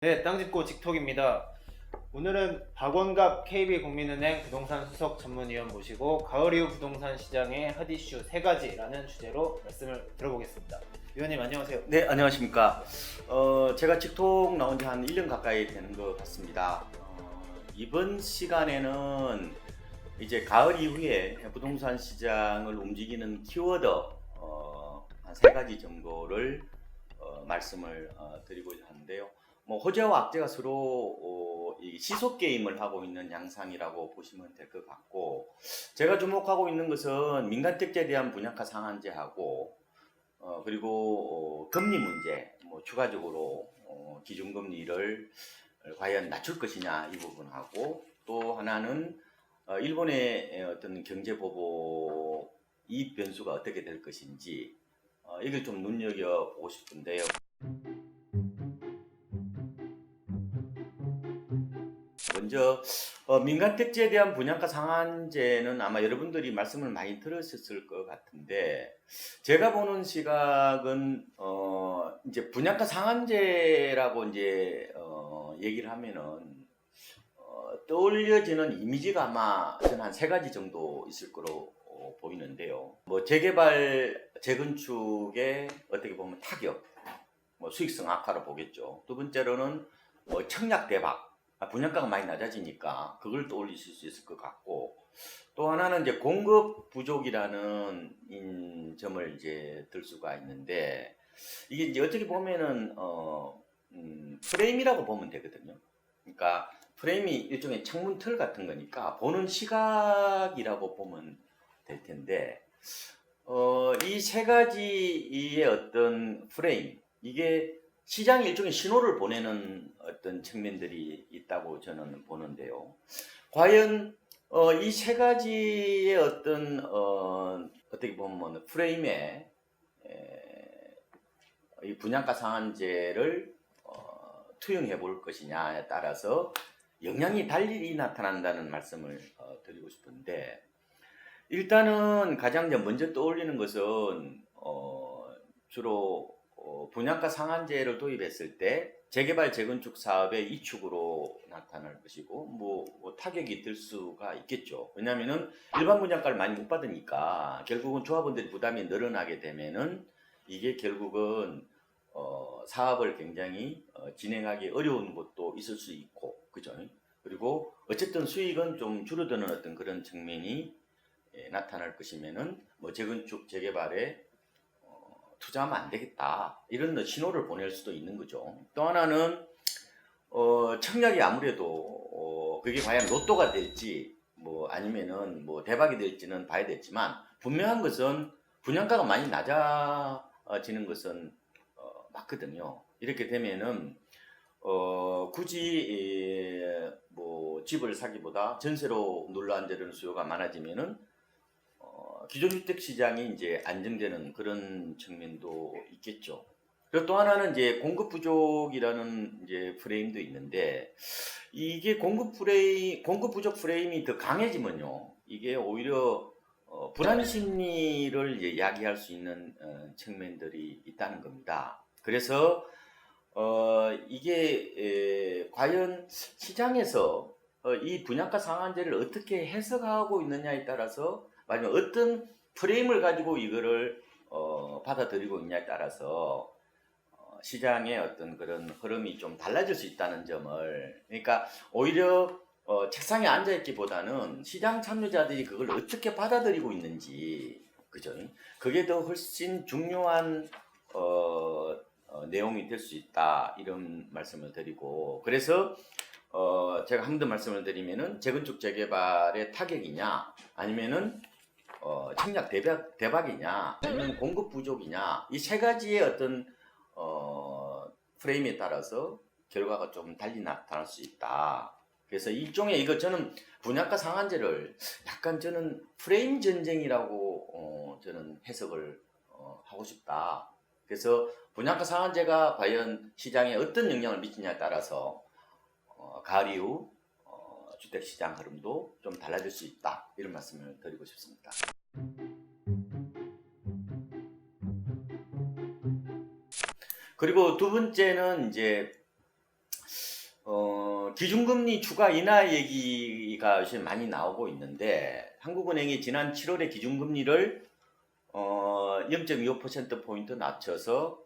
네, 땅짚고 직톡입니다. 오늘은 박원갑 KB국민은행 부동산 수석 전문위원 모시고 가을 이후 부동산 시장의 핫 이슈 세 가지라는 주제로 말씀을 들어보겠습니다. 위원님 안녕하세요. 네, 안녕하십니까. 제가 직통 나온 지 한 1년 가까이 되는 것 같습니다. 이번 시간에는 이제 가을 이후에 부동산 시장을 움직이는 키워드 한 세 가지 정도를 말씀을 드리고자 하는데요. 호재와 악재가 서로 이 시속 게임을 하고 있는 양상이라고 보시면 될 것 같고, 제가 주목하고 있는 것은 민간택지에 대한 분양가 상한제하고 그리고 금리 문제, 추가적으로 기준금리를 과연 낮출 것이냐 이 부분하고, 또 하나는 일본의 어떤 경제 보복 이익 변수가 어떻게 될 것인지 이걸 좀 눈여겨보고 싶은데요. 먼저 민간택지에 대한 분양가 상한제는 아마 여러분들이 말씀을 많이 들으셨을 것 같은데, 제가 보는 시각은 이제 분양가 상한제라고 이제 얘기를 하면은 떠올려지는 이미지가 아마 저는 한 세 가지 정도 있을 거로 보이는데요. 재개발 재건축에 어떻게 보면 타격, 수익성 악화로 보겠죠. 두 번째로는 청약 대박, 분양가가 많이 낮아지니까 그걸 떠올리실 수 있을 것 같고, 또 하나는 이제 공급 부족이라는 점을 이제 들 수가 있는데, 이게 이제 어떻게 보면은 프레임이라고 보면 되거든요. 그러니까 프레임이 일종의 창문 틀 같은 거니까 보는 시각이라고 보면 될 텐데, 이 세 가지의 어떤 프레임, 이게 시장에 일종의 신호를 보내는 어떤 측면들이 있다고 저는 보는데요. 과연 이 세 가지의 어떤 어떻게 보면 프레임에 이 분양가 상한제를 투영해 볼 것이냐에 따라서 영향이 달리 나타난다는 말씀을 드리고 싶은데, 일단은 가장 먼저 떠올리는 것은 주로 분양가 상한제를 도입했을 때 재개발 재건축 사업의 이축으로 나타날 것이고, 타격이 될 수가 있겠죠. 왜냐하면은 일반 분양가를 많이 못 받으니까 결국은 조합원들이 부담이 늘어나게 되면은 이게 결국은 사업을 굉장히 진행하기 어려운 것도 있을 수 있고, 그죠? 그리고 어쨌든 수익은 좀 줄어드는 어떤 그런 측면이 나타날 것이면은 재건축 재개발에 투자하면 안 되겠다, 이런 신호를 보낼 수도 있는 거죠. 또 하나는 청약이 아무래도 그게 과연 로또가 될지 아니면은 대박이 될지는 봐야 되지만, 분명한 것은 분양가가 많이 낮아지는 것은 맞거든요. 이렇게 되면은 굳이 집을 사기보다 전세로 눌러앉으려는 수요가 많아지면은 기존 주택 시장이 이제 안정되는 그런 측면도 있겠죠. 그리고 또 하나는 이제 공급 부족이라는 이제 프레임도 있는데, 이게 공급 부족 프레임이 더 강해지면요, 이게 오히려 불안 심리를 이제 야기할 수 있는 측면들이 있다는 겁니다. 그래서 이게 과연 시장에서 이 분양가 상한제를 어떻게 해석하고 있느냐에 따라서, 아니면 어떤 프레임을 가지고 이거를 받아들이고 있냐에 따라서 시장의 어떤 그런 흐름이 좀 달라질 수 있다는 점을, 그러니까 오히려 책상에 앉아 있기보다는 시장 참여자들이 그걸 어떻게 받아들이고 있는지, 그죠? 그게 더 훨씬 중요한 내용이 될 수 있다, 이런 말씀을 드리고, 그래서 제가 한 번 더 말씀을 드리면은 재건축 재개발의 타격이냐, 아니면은 청약 대박이냐, 아니면 공급 부족이냐, 이 세 가지의 어떤 프레임에 따라서 결과가 좀 달리 나타날 수 있다. 그래서 일종의 저는 분양가 상한제를 약간 저는 프레임 전쟁이라고 저는 해석을 하고 싶다. 그래서 분양가 상한제가 과연 시장에 어떤 영향을 미치냐에 따라서 가을 이후 주택시장 흐름도 좀 달라질 수 있다, 이런 말씀을 드리고 싶습니다. 그리고 두 번째는 이제 기준금리 추가 인하 얘기가 요즘 많이 나오고 있는데 한국은행이 지난 7월에 기준금리를 0.25%포인트 낮춰서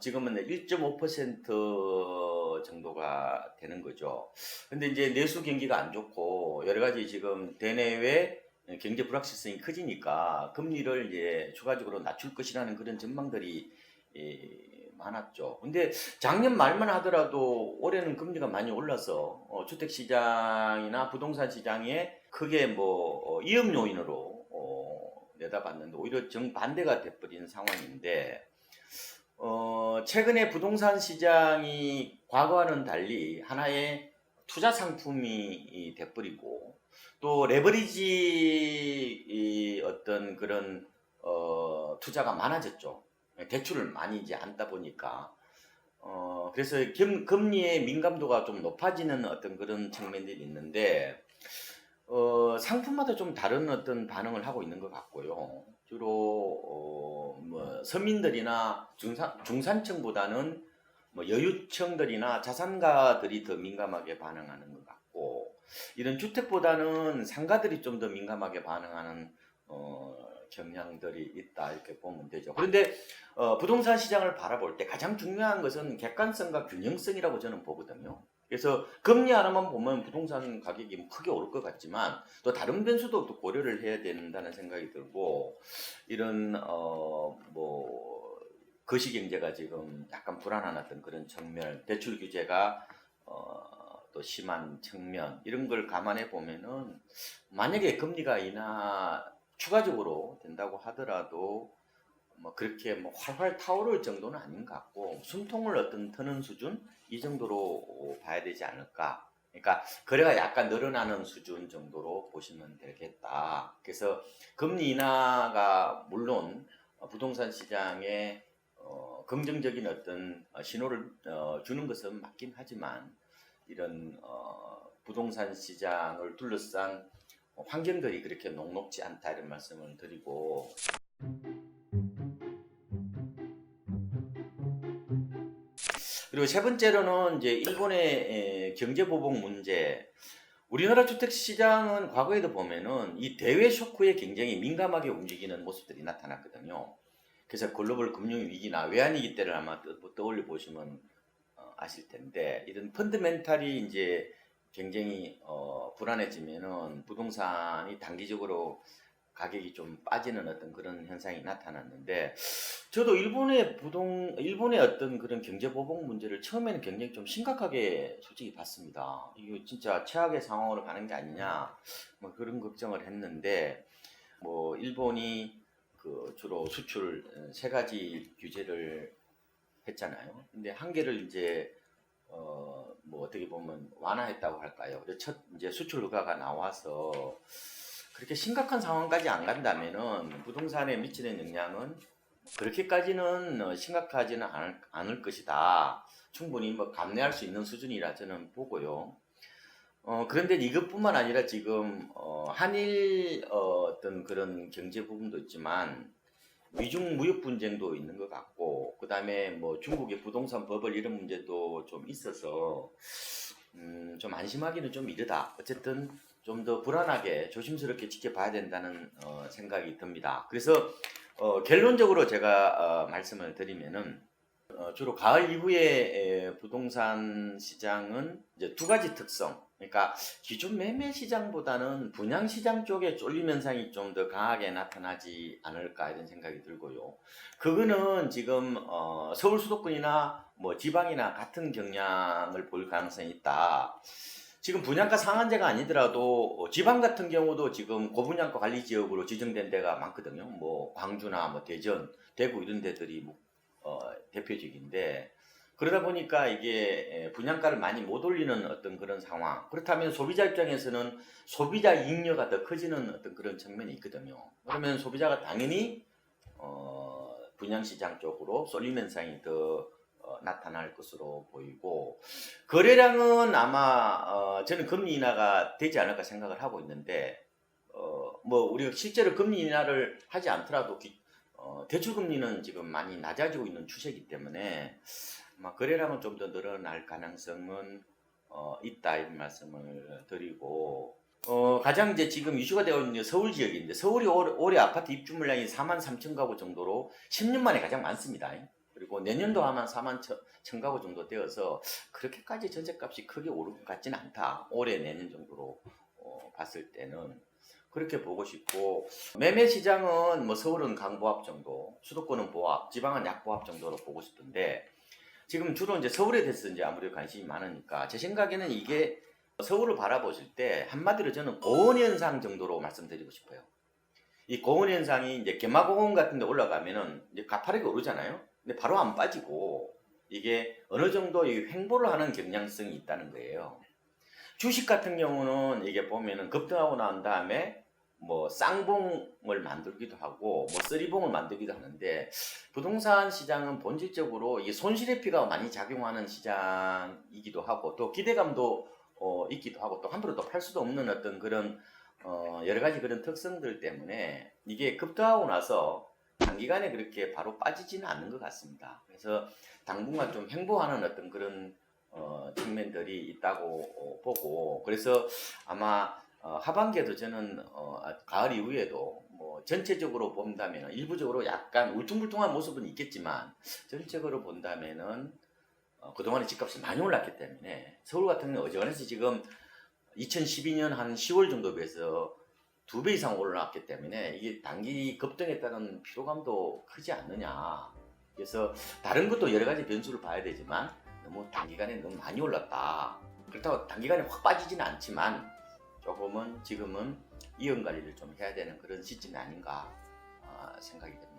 지금은 1.5% 정도가 되는 거죠. 근데 이제 내수 경기가 안 좋고 여러 가지 지금 대내외 경제 불확실성이 커지니까 금리를 이제 추가적으로 낮출 것이라는 그런 전망들이 많았죠. 근데 작년 말만 하더라도 올해는 금리가 많이 올라서 주택 시장이나 부동산 시장에 크게 뭐 위험 요인으로 내다봤는데 오히려 정반대가 돼버린 상황인데 최근에 부동산 시장이 과거와는 달리 하나의 투자 상품이 돼버리고 또 레버리지 어떤 그런 투자가 많아졌죠. 대출을 많이 이제 안다 보니까 그래서 금리의 민감도가 좀 높아지는 어떤 그런 측면들이 있는데 상품마다 좀 다른 어떤 반응을 하고 있는 것 같고요. 주로 뭐 서민들이나 중산층보다는 뭐 여유층들이나 자산가들이 더 민감하게 반응하는 것 같고 이런 주택보다는 상가들이 좀 더 민감하게 반응하는 경향들이 있다 이렇게 보면 되죠. 그런데 부동산 시장을 바라볼 때 가장 중요한 것은 객관성과 균형성이라고 저는 보거든요. 그래서 금리 하나만 보면 부동산 가격이 크게 오를 것 같지만 또 다른 변수도 또 고려를 해야 된다는 생각이 들고 이런 뭐 거시경제가 지금 약간 불안한 어떤 그런 측면, 대출 규제가 또 심한 측면 이런 걸 감안해 보면은 만약에 금리가 추가적으로 된다고 하더라도 뭐 그렇게 뭐 활활 타오를 정도는 아닌 것 같고 숨통을 어떤 트는 수준 이 정도로 봐야 되지 않을까. 그러니까 거래가 약간 늘어나는 수준 정도로 보시면 되겠다. 그래서 금리 인하가 물론 부동산 시장에 긍정적인 어떤 신호를 주는 것은 맞긴 하지만 이런 부동산 시장을 둘러싼 환경들이 그렇게 녹록지 않다 이런 말씀을 드리고 그리고 세 번째로는 이제 일본의 경제 보복 문제. 우리나라 주택 시장은 과거에도 보면은 이 대외 쇼크에 굉장히 민감하게 움직이는 모습들이 나타났거든요. 그래서 글로벌 금융 위기나 외환위기 때를 아마 떠올려 보시면 아실 텐데 이런 펀드멘탈이 이제 굉장히 불안해지면은 부동산이 단기적으로 가격이 좀 빠지는 어떤 그런 현상이 나타났는데 저도 일본의 어떤 그런 경제 보복 문제를 처음에는 굉장히 좀 심각하게 솔직히 봤습니다. 이거 진짜 최악의 상황으로 가는 게 아니냐 뭐 그런 걱정을 했는데 뭐 일본이 그 주로 수출 세 가지 규제를 했잖아요. 근데 한 개를 이제 뭐 어떻게 보면 완화했다고 할까요? 그래서 첫 이제 수출 허가가 나와서 그렇게 심각한 상황까지 안 간다면은 부동산에 미치는 영향은 그렇게까지는 심각하지는 않을 것이다. 충분히 뭐 감내할 수 있는 수준이라 저는 보고요. 그런데 이것뿐만 아니라 지금 한일 어떤 그런 경제 부분도 있지만 미중 무역 분쟁도 있는 것 같고 그다음에 뭐 중국의 부동산 버블 이런 문제도 좀 있어서 좀 안심하기는 좀 이르다. 어쨌든 좀 더 불안하게 조심스럽게 지켜봐야 된다는 생각이 듭니다. 그래서 결론적으로 제가 말씀을 드리면은 주로 가을 이후에 부동산 시장은 이제 두 가지 특성. 그러니까 기존 매매 시장보다는 분양 시장 쪽에 쏠림 현상이 좀 더 강하게 나타나지 않을까 이런 생각이 들고요. 그거는 지금 서울 수도권이나 뭐 지방이나 같은 경향을 볼 가능성이 있다. 지금 분양가 상한제가 아니더라도 지방 같은 경우도 지금 고분양가 관리 지역으로 지정된 데가 많거든요. 뭐 광주나 뭐 대전, 대구 이런 데들이 대표적인데 그러다 보니까 이게 분양가를 많이 못 올리는 어떤 그런 상황. 그렇다면 소비자 입장에서는 소비자 이익료가 더 커지는 어떤 그런 측면이 있거든요. 그러면 소비자가 당연히 분양시장 쪽으로 쏠림 현상이 더 나타날 것으로 보이고 거래량은 아마 저는 금리 인하가 되지 않을까 생각을 하고 있는데 뭐 우리가 실제로 금리 인하를 하지 않더라도 대출 금리는 지금 많이 낮아지고 있는 추세이기 때문에 아마 거래량은 좀 더 늘어날 가능성은 있다 이런 말씀을 드리고 가장 이제 지금 이슈가 되어 있는 서울 지역인데 서울이 올해 아파트 입주 물량이 4만 3천 가구 정도로 10년 만에 가장 많습니다. 그리고 내년도 아마 4만 1천 가구 정도 되어서 그렇게까지 전셋값이 크게 오를 것 같지는 않다. 올해 내년 정도로 봤을 때는 그렇게 보고 싶고 매매 시장은 뭐 서울은 강보합 정도, 수도권은 보합, 지방은 약보합 정도로 보고 싶은데 지금 주로 이제 서울에 대해서 이제 아무래도 관심이 많으니까 제 생각에는 이게 서울을 바라보실 때 한마디로 저는 고온 현상 정도로 말씀드리고 싶어요. 이 고온 현상이 이제 개마고온 같은 데 올라가면은 이제 가파르게 오르잖아요. 근데 바로 안 빠지고 이게 어느 정도 이 횡보를 하는 경향성이 있다는 거예요. 주식 같은 경우는 이게 보면은 급등하고 난 다음에 뭐 쌍봉을 만들기도 하고 뭐 쓰리봉을 만들기도 하는데 부동산 시장은 본질적으로 이게 손실회피가 많이 작용하는 시장이기도 하고 또 기대감도 있기도 하고 또 함부로 또 팔 수도 없는 어떤 그런 여러 가지 그런 특성들 때문에 이게 급등하고 나서 단기간에 그렇게 바로 빠지지는 않는 것 같습니다. 그래서 당분간 좀 횡보하는 어떤 그런 측면들이 있다고 보고 그래서 아마 하반기에도 저는 가을 이후에도 뭐 전체적으로 본다면 일부적으로 약간 울퉁불퉁한 모습은 있겠지만 전체적으로 본다면은 그동안에 집값이 많이 올랐기 때문에 서울 같은 경우는 어지간해서 지금 2012년 한 10월 정도에 비해서 2배 이상 올라왔기 때문에 이게 단기 급등에 따른 피로감도 크지 않느냐. 그래서 다른 것도 여러 가지 변수를 봐야 되지만 너무 단기간에 너무 많이 올랐다. 그렇다고 단기간에 확 빠지지는 않지만 조금은 지금은 이연 관리를 좀 해야 되는 그런 시점이 아닌가 생각이 됩니다.